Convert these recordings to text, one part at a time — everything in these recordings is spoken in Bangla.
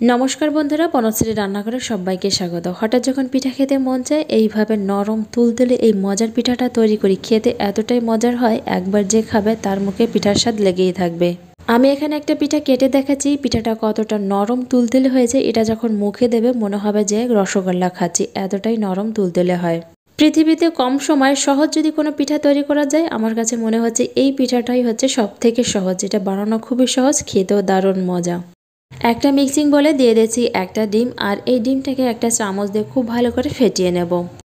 নমস্কার বন্ধুরা, বনশ্রী রান্নাঘরে সবাইকে স্বাগত। হঠাৎ যখন পিঠা খেতে মন চায়, এইভাবে নরম তুলতুলে এই মজার পিঠাটা তৈরি করি। খেতে এতটাই মজার হয়, একবার যে খাবে তার মুখে পিঠার স্বাদ লেগেই থাকবে। আমি এখানে একটা পিঠা কেটে দেখাচ্ছি। পিঠাটা কতটা নরম তুলতুলে হয়েছে, এটা যখন মুখে দেবে মনে হবে যে রসগোল্লা খাচ্ছি, এতটাই নরম তুলতুলে হয়। পৃথিবীতে কম সময়ে সহজ যদি কোনো পিঠা তৈরি করা যায়, আমার কাছে মনে হচ্ছে এই পিঠাটাই হচ্ছে সব থেকে সহজ। এটা বানানো খুবই সহজ, খেতেও দারুণ মজা। একটা মিক্সিং বলে দিয়ে দিয়েছি একটা ডিম, আর এই ডিমটাকে একটা চামচ দিয়ে খুব ভালো করে ফেটিয়ে নেব।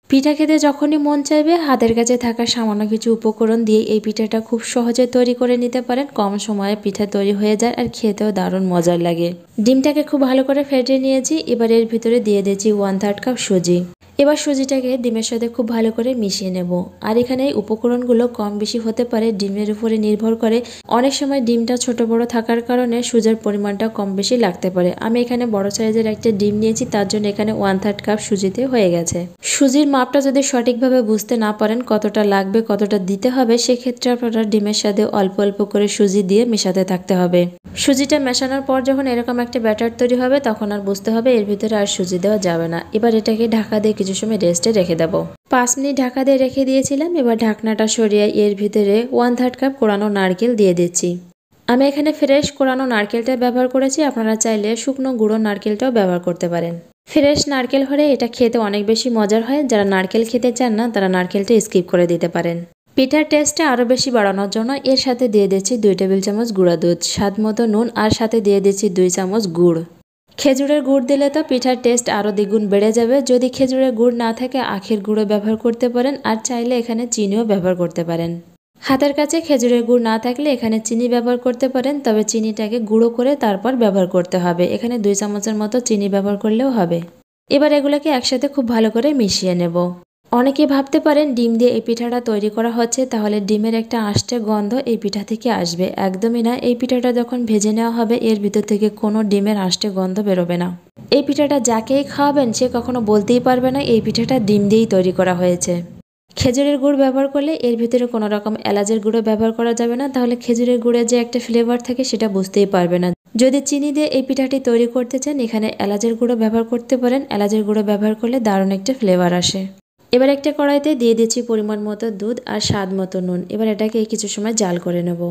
পিঠা খেতে যখনই মন চাইবে, হাতের কাছে থাকা সামান্য কিছু উপকরণ দিয়ে এই পিঠাটা খুব সহজে তৈরি করে নিতে পারেন। কম সময়ে পিঠা তৈরি হয়ে যায় আর খেতেও দারুণ মজার লাগে। ডিমটাকে খুব ভালো করে ফেটিয়ে নিয়েছি। এবার এর ভিতরে দিয়ে দিয়েছি 1/3 কাপ সুজি। এবার সুজিটাকে ডিমের সাথে খুব ভালো করে মিশিয়ে নেব। আর এখানে উপকরণগুলো কম বেশি হতে পারে, ডিমের উপরে নির্ভর করে। অনেক সময় ডিমটা ছোট বড় থাকার কারণে সুজির পরিমাণটা কম বেশি লাগতে পারে। আমি এখানে বড় সাইজের একটা ডিম নিয়েছি, তার জন্য এখানে 1/3 কাপ সুজিতে হয়ে গেছে। সুজির মাপটা যদি সঠিকভাবে বুঝতে না পারেন কতটা লাগবে কতটা দিতে হবে, সেক্ষেত্রে আপনারা ডিমের সাথে অল্প অল্প করে সুজি দিয়ে মেশাতে থাকতে হবে। সুজিটা মেশানোর পর যখন এরকম একটা ব্যাটার তৈরি হবে, তখন আর বুঝতে হবে এর ভিতরে আর সুজি দেওয়া যাবে না। এবার এটাকে ঢাকা দিয়ে কিছু সময় রেস্টে রেখে দেবো। 5 মিনিট ঢাকা দিয়ে রেখে দিয়েছিলাম। এবার ঢাকনাটা সরিয়ে এর ভিতরে 1/3 কাপ কোরানো নারকেল দিয়ে দিচ্ছি। আমি এখানে ফ্রেশ কোরানো নারকেলটা ব্যবহার করেছি, আপনারা চাইলে শুকনো গুঁড়ো নারকেলটাও ব্যবহার করতে পারেন। ফ্রেশ নারকেল হলে এটা খেতে অনেক বেশি মজার হয়। যারা নারকেল খেতে চান না, তারা নারকেলটা স্কিপ করে দিতে পারেন। পিঠার টেস্টটা আরও বেশি বাড়ানোর জন্য এর সাথে দিয়ে দিচ্ছি 2 টেবিল চামচ গুঁড়া দুধ, স্বাদ মতো নুন, আর সাথে দিয়ে দিচ্ছি 2 চামচ গুড়। খেজুরের গুড় দিলে তো পিঠার টেস্ট আরও দ্বিগুণ বেড়ে যাবে। যদি খেজুরের গুড় না থাকে, আখের গুঁড়ো ব্যবহার করতে পারেন, আর চাইলে এখানে চিনিও ব্যবহার করতে পারেন। হাতের কাছে খেজুরের গুড় না থাকলে এখানে চিনি ব্যবহার করতে পারেন, তবে চিনিটাকে গুঁড়ো করে তারপর ব্যবহার করতে হবে। এখানে 2 চামচের মতো চিনি ব্যবহার করলেও হবে। এবার এগুলোকে একসাথে খুব ভালো করে মিশিয়ে নেব। অনেকে ভাবতে পারেন ডিম দিয়ে এই পিঠাটা তৈরি করা হচ্ছে, তাহলে ডিমের একটা আষ্টে গন্ধ এই পিঠা থেকে আসবে। একদমই না। এই পিঠাটা যখন ভেজে নেওয়া হবে, এর ভিতর থেকে কোনো ডিমের আষ্টে গন্ধ বেরোবে না। এই পিঠাটা যাকেই খাওয়াবেন সে কখনো বলতেই পারবে না এই পিঠাটা ডিম দিয়েই তৈরি করা হয়েছে। খেজুরের গুড় ব্যবহার করলে এর ভিতরে কোনো রকম এলাচের গুঁড়ো ব্যবহার করা যাবে না, তাহলে খেজুরের গুড়ের যে একটা ফ্লেভার থাকে সেটা বুঝতেই পারবে না। যদি চিনি দিয়ে এই পিঠাটি তৈরি করতে চান, এখানে এলাচের গুঁড়ো ব্যবহার করতে পারেন। এলাচের গুঁড়ো ব্যবহার করলে দারুণ একটা ফ্লেভার আসে। এবার একটা কড়াইতে দিয়ে দিচ্ছি পরিমাণ মতো দুধ আর স্বাদ মতো নুন। এবার এটাকে কিছু সময় জাল করে নেব।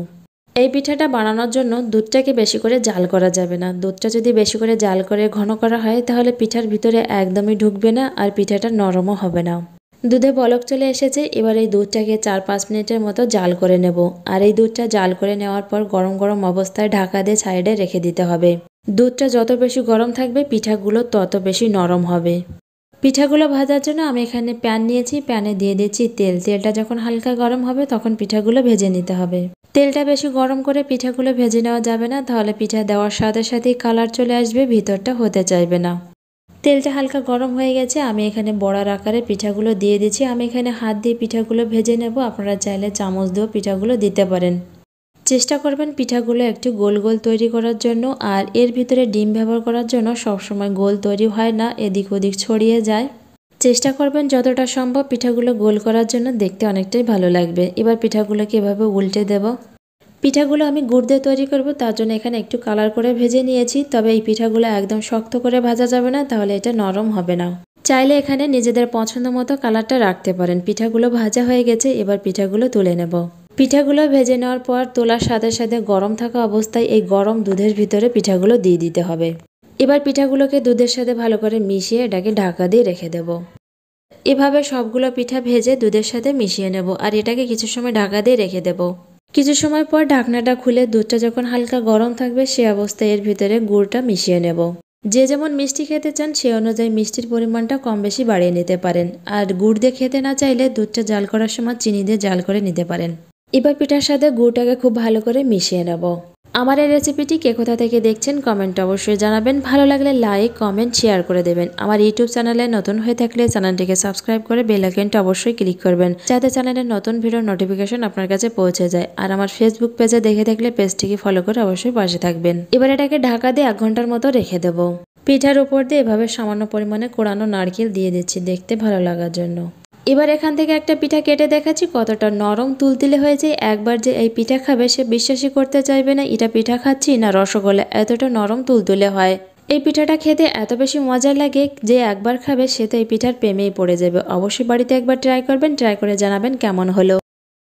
এই পিঠাটা বানানোর জন্য দুধটাকে বেশি করে জাল করা যাবে না। দুধটা যদি বেশি করে জাল করে ঘন করা হয়, তাহলে পিঠার ভিতরে একদমই ঢুকবে না আর পিঠাটা নরমও হবে না। দুধে বলক চলে এসেছে। এবার এই দুধটাকে 4-5 মিনিটের মতো জাল করে নেব। আর এই দুধটা জাল করে নেওয়ার পর গরম গরম অবস্থায় ঢাকা দিয়ে সাইডে রেখে দিতে হবে। দুধটা যত বেশি গরম থাকবে, পিঠাগুলো তত বেশি নরম হবে। পিঠাগুলো ভাজার জন্য আমি এখানে প্যান নিয়েছি, প্যানে দিয়ে দিচ্ছি তেল। তেলটা যখন হালকা গরম হবে, তখন পিঠাগুলো ভেজে নিতে হবে। তেলটা বেশি গরম করে পিঠাগুলো ভেজে নেওয়া যাবে না, তাহলে পিঠা দেওয়ার সাথে সাথেই কালার চলে আসবে, ভিতরটা হতে চাইবে না। তেলটা হালকা গরম হয়ে গেছে। আমি এখানে বড়ার আকারে পিঠাগুলো দিয়ে দিচ্ছি। আমি এখানে হাত দিয়ে পিঠাগুলো ভেজে নেব, আপনারা চাইলে চামচ দিয়েও পিঠাগুলো দিতে পারেন। চেষ্টা করবেন পিঠাগুলো একটু গোল গোল তৈরি করার জন্য। আর এর ভিতরে ডিম ব্যবহার করার জন্য সবসময় গোল তৈরি হয় না, এদিক ওদিক ছড়িয়ে যায়। চেষ্টা করবেন যতটা সম্ভব পিঠাগুলো গোল করার জন্য, দেখতে অনেকটাই ভালো লাগবে। এবার পিঠাগুলোকে এভাবে উল্টে দেব। পিঠাগুলো আমি গুড় দিয়ে তৈরি করব, তার জন্য এখানে একটু কালার করে ভেজে নিয়েছি। তবে এই পিঠাগুলো একদম শক্ত করে ভাজা যাবে না, তাহলে এটা নরম হবে না। চাইলে এখানে নিজেদের পছন্দ মতো কালারটা রাখতে পারেন। পিঠাগুলো ভাজা হয়ে গেছে, এবার পিঠাগুলো তুলে নেব। পিঠাগুলো ভেজে নেওয়ার পর তোলার সাথে সাথে গরম থাকা অবস্থায় এই গরম দুধের ভিতরে পিঠাগুলো দিয়ে দিতে হবে। এবার পিঠাগুলোকে দুধের সাথে ভালো করে মিশিয়ে এটাকে ঢাকা দিয়ে রেখে দেব। এভাবে সবগুলো পিঠা ভেজে দুধের সাথে মিশিয়ে নেব, আর এটাকে কিছু সময় ঢাকা দিয়ে রেখে দেব। কিছু সময় পর ঢাকনাটা খুলে দুধটা যখন হালকা গরম থাকবে, সে অবস্থায় এর ভিতরে গুড়টা মিশিয়ে নেব। যে যেমন মিষ্টি খেতে চান সে অনুযায়ী মিষ্টির পরিমাণটা কম বেশি বাড়িয়ে নিতে পারেন। আর গুড় দিয়ে খেতে না চাইলে দুধটা জাল করার সময় চিনি দিয়ে জাল করে নিতে পারেন। এবার পিঠার সাথে গুড়টাকে খুব ভালো করে মিশিয়ে নেব। আমার এই রেসিপিটি কে কোথা থেকে দেখছেন কমেন্টে অবশ্যই জানাবেন। ভালো লাগলে লাইক কমেন্ট শেয়ার করে দেবেন। আমার ইউটিউব চ্যানেলে নতুন হয়ে থাকলে চ্যানেলটিকে সাবস্ক্রাইব করে বেল আইকনটা অবশ্যই ক্লিক করবেন, যাতে চ্যানেলের নতুন ভিডিওর নোটিফিকেশন আপনার কাছে পৌঁছে যায়। আর আমার ফেসবুক পেজে দেখে থাকলে পেজটিকে ফলো করে অবশ্যই পাশে থাকবেন। এবার এটাকে ঢাকা দিয়ে 1 ঘন্টার মতো রেখে দেব। পিঠার উপর দিয়ে এভাবে সামান্য পরিমাণে কোরানো নারকেল দিয়ে দিচ্ছি, দেখতে ভালো লাগার জন্য। এবার এখান থেকে একটা পিঠা কেটে দেখাচ্ছি কতটা নরম তুলতুলে হয়েছে। একবার যে এই পিঠা খাবে সে বিশ্বাসই করতে চাইবে না এটা পিঠা খাচ্ছি না রসগোল্লা, এতটা নরম তুলতুলে হয়। এই পিঠাটা খেতে এত বেশি মজা লাগে যে একবার খাবে সে তো এই পিঠার প্রেমেই পড়ে যাবে। অবশ্যই বাড়িতে একবার ট্রাই করবেন, ট্রাই করে জানাবেন কেমন হলো।